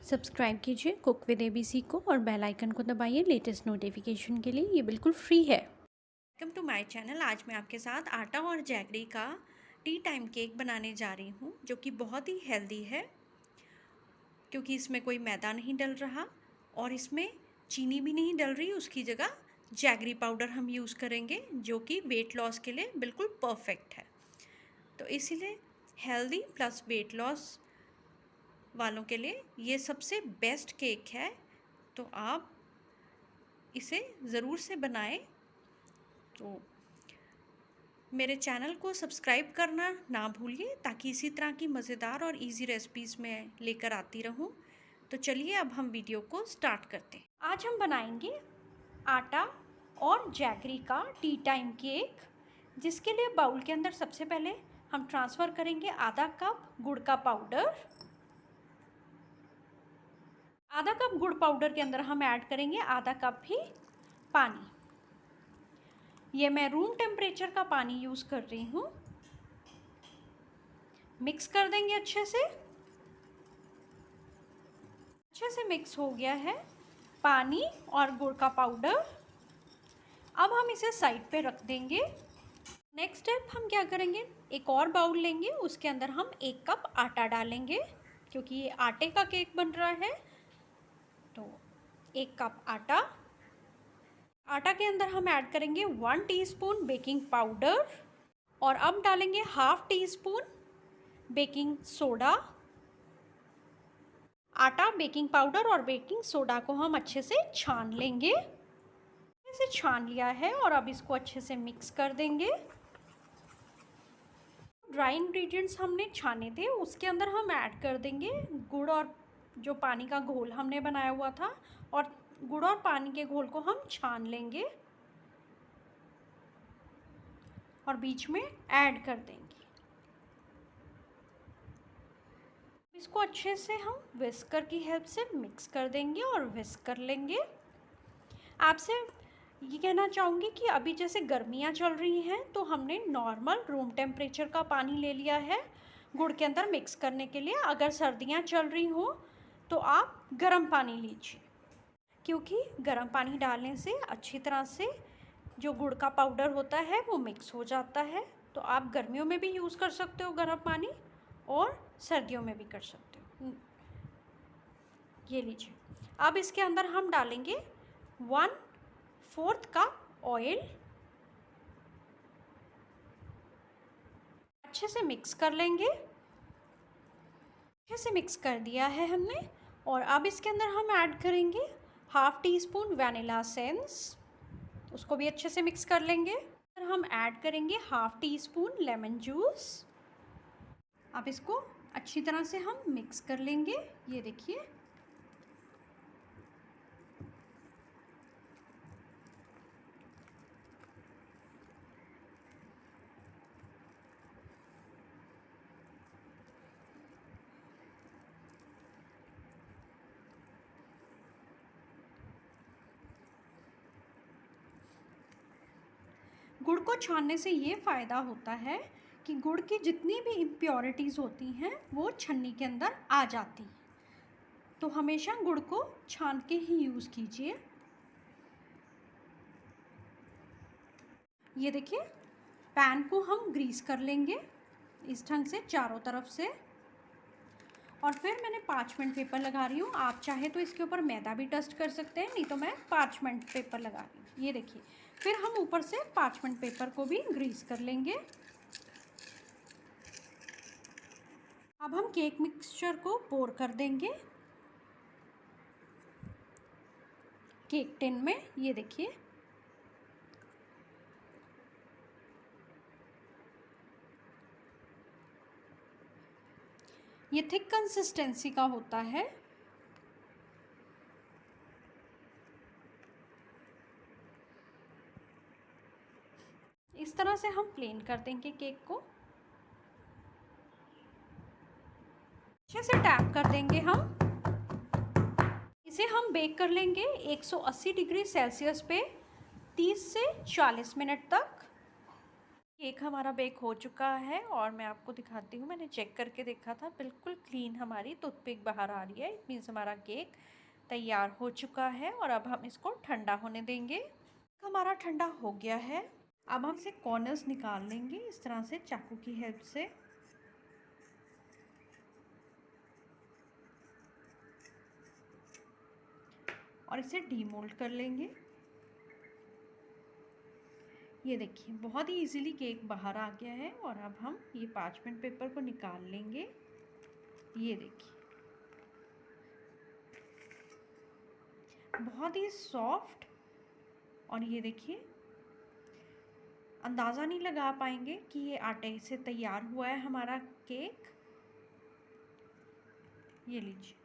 Subscribe कीजिए cook with ABC को और बेल आइकन को दबाइए लेटेस्ट नोटिफिकेशन के लिए। ये बिल्कुल फ्री है। Welcome to my channel. आज मैं आपके साथ आटा और जैगरी का टी टाइम केक बनाने जा रही हूँ, जो कि बहुत ही हेल्दी है क्योंकि इसमें कोई मैदा नहीं डल रहा और इसमें चीनी भी नहीं डल रही। उसकी जगह जैगरी पाउडर हम यूज़ करेंगे, जो कि वेट लॉस के लिए बिल्कुल परफेक्ट है। तो इसीलिए हेल्दी प्लस वेट लॉस वालों के लिए ये सबसे बेस्ट केक है। तो आप इसे ज़रूर से बनाएं। तो मेरे चैनल को सब्सक्राइब करना ना भूलिए, ताकि इसी तरह की मज़ेदार और इजी रेसिपीज़ मैं लेकर आती रहूं। तो चलिए अब हम वीडियो को स्टार्ट करते हैं। आज हम बनाएंगे आटा और जैगरी का टी टाइम केक, जिसके लिए बाउल के अंदर सबसे पहले हम ट्रांसफ़र करेंगे आधा कप गुड़ का पाउडर। आधा कप गुड़ पाउडर के अंदर हम ऐड करेंगे आधा कप ही पानी। ये मैं रूम टेम्परेचर का पानी यूज़ कर रही हूँ। मिक्स कर देंगे अच्छे से। मिक्स हो गया है पानी और गुड़ का पाउडर। अब हम इसे साइड पे रख देंगे। नेक्स्ट स्टेप हम क्या करेंगे, एक और बाउल लेंगे, उसके अंदर हम 1 कप आटा डालेंगे, क्योंकि ये आटे का केक बन रहा है। तो 1 कप आटा के अंदर हम ऐड करेंगे 1 टीस्पून बेकिंग पाउडर और अब डालेंगे half tea spoon baking soda. आटा, बेकिंग पाउडर और बेकिंग सोडा को हम अच्छे से छान लेंगे। इसे छान लिया है और अब इसको अच्छे से मिक्स कर देंगे। ड्राई इंग्रेडिएंट्स हमने छाने थे, उसके अंदर हम ऐड कर देंगे गुड़ और जो पानी का घोल हमने बनाया हुआ था, और गुड़ और पानी के घोल को हम छान लेंगे और बीच में ऐड कर देंगे। इसको अच्छे से हम विस्कर की हेल्प से मिक्स कर देंगे और विस्क कर लेंगे। आपसे ये कहना चाहूँगी कि अभी जैसे गर्मियाँ चल रही हैं, तो हमने नॉर्मल रूम टेम्परेचर का पानी ले लिया है गुड़ के अंदर मिक्स करने के लिए। अगर सर्दियाँ चल रही हों तो आप गर्म पानी लीजिए, क्योंकि गर्म पानी डालने से अच्छी तरह से जो गुड़ का पाउडर होता है वो मिक्स हो जाता है। तो आप गर्मियों में भी यूज़ कर सकते हो गर्म पानी, और सर्दियों में भी कर सकते हो। ये लीजिए। अब इसके अंदर हम डालेंगे 1/4 कप ऑयल। अच्छे से मिक्स कर लेंगे। अच्छे से मिक्स कर दिया है हमने, और अब इसके अंदर हम ऐड करेंगे half tea spoon vanilla essence. उसको भी अच्छे से मिक्स कर लेंगे। फिर हम ऐड करेंगे half tea spoon lemon juice. अब इसको अच्छी तरह से हम मिक्स कर लेंगे। ये देखिए, गुड़ को छानने से ये फ़ायदा होता है कि गुड़ की जितनी भी इम्प्योरिटीज़ होती हैं वो छन्नी के अंदर आ जाती हैं। तो हमेशा गुड़ को छान के ही यूज़ कीजिए। ये देखिए, पैन को हम ग्रीस कर लेंगे इस ढंग से चारों तरफ से, और फिर मैंने पार्चमेंट पेपर लगा रही हूँ। आप चाहे तो इसके ऊपर मैदा भी डस्ट कर सकते हैं, नहीं तो मैं पार्चमेंट पेपर लगा रही हूँ। ये देखिए, फिर हम ऊपर से पार्चमेंट पेपर को भी ग्रीस कर लेंगे। अब हम केक मिक्सचर को पोर कर देंगे केक टिन में। ये देखिए, ये थिक कंसिस्टेंसी का होता है। इस तरह से हम प्लेन कर देंगे केक को। अच्छे से टैप कर देंगे हम। इसे हम बेक कर लेंगे 180 डिग्री सेल्सियस पे 30 से 40 मिनट तक। केक हमारा बेक हो चुका है और मैं आपको दिखाती हूँ। मैंने चेक करके देखा था, बिल्कुल क्लीन हमारी टूथपिक बाहर आ रही है। इट मीन्स हमारा केक तैयार हो चुका है और अब हम इसको ठंडा होने देंगे। हमारा ठंडा हो गया है। अब हम इसे कॉर्नर्स निकाल लेंगे इस तरह से चाकू की हेल्प से। और इसे डीमोल्ड कर लेंगे। ये देखिए बहुत ही इजीली केक बाहर आ गया है। और अब हम ये पार्चमेंट पेपर को निकाल लेंगे। ये देखिए बहुत ही सॉफ्ट। और ये देखिए अंदाज़ा नहीं लगा पाएंगे कि ये आटे से तैयार हुआ है हमारा केक। ये लीजिए,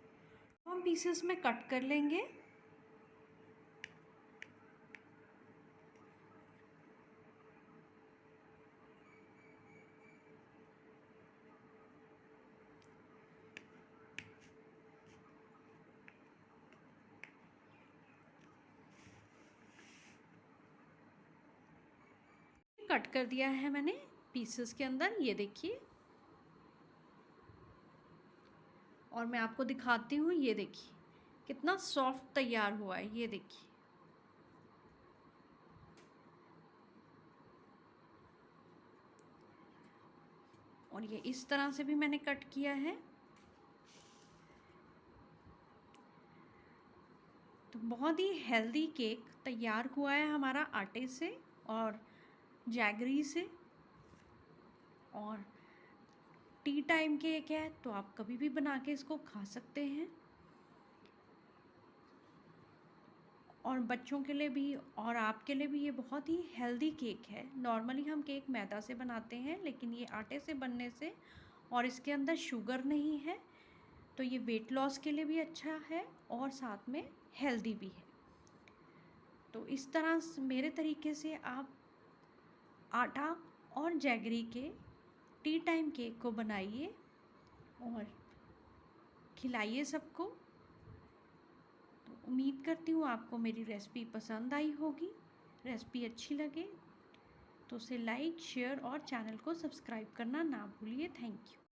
हम पीसेस में कट कर लेंगे। कट कर दिया है मैंने पीसेस के अंदर, ये देखिए। और मैं आपको दिखाती हूँ, ये देखिए कितना सॉफ्ट तैयार हुआ है। ये देखिए और ये इस तरह से भी मैंने कट किया है। तो बहुत ही हेल्दी केक तैयार हुआ है हमारा आटे से और जैगरी से। और टी टाइम केक है तो आप कभी भी बना के इसको खा सकते हैं। और बच्चों के लिए भी और आपके लिए भी ये बहुत ही हेल्दी केक है। नॉर्मली हम केक मैदा से बनाते हैं, लेकिन ये आटे से बनने से और इसके अंदर शुगर नहीं है तो ये वेट लॉस के लिए भी अच्छा है और साथ में हेल्दी भी है। तो इस तरह मेरे तरीके से आप आटा और जैगरी के टी टाइम केक को बनाइए और खिलाइए सबको। तो उम्मीद करती हूँ आपको मेरी रेसिपी पसंद आई होगी। रेसिपी अच्छी लगे तो उसे लाइक, शेयर और चैनल को सब्सक्राइब करना ना भूलिए। Thank you.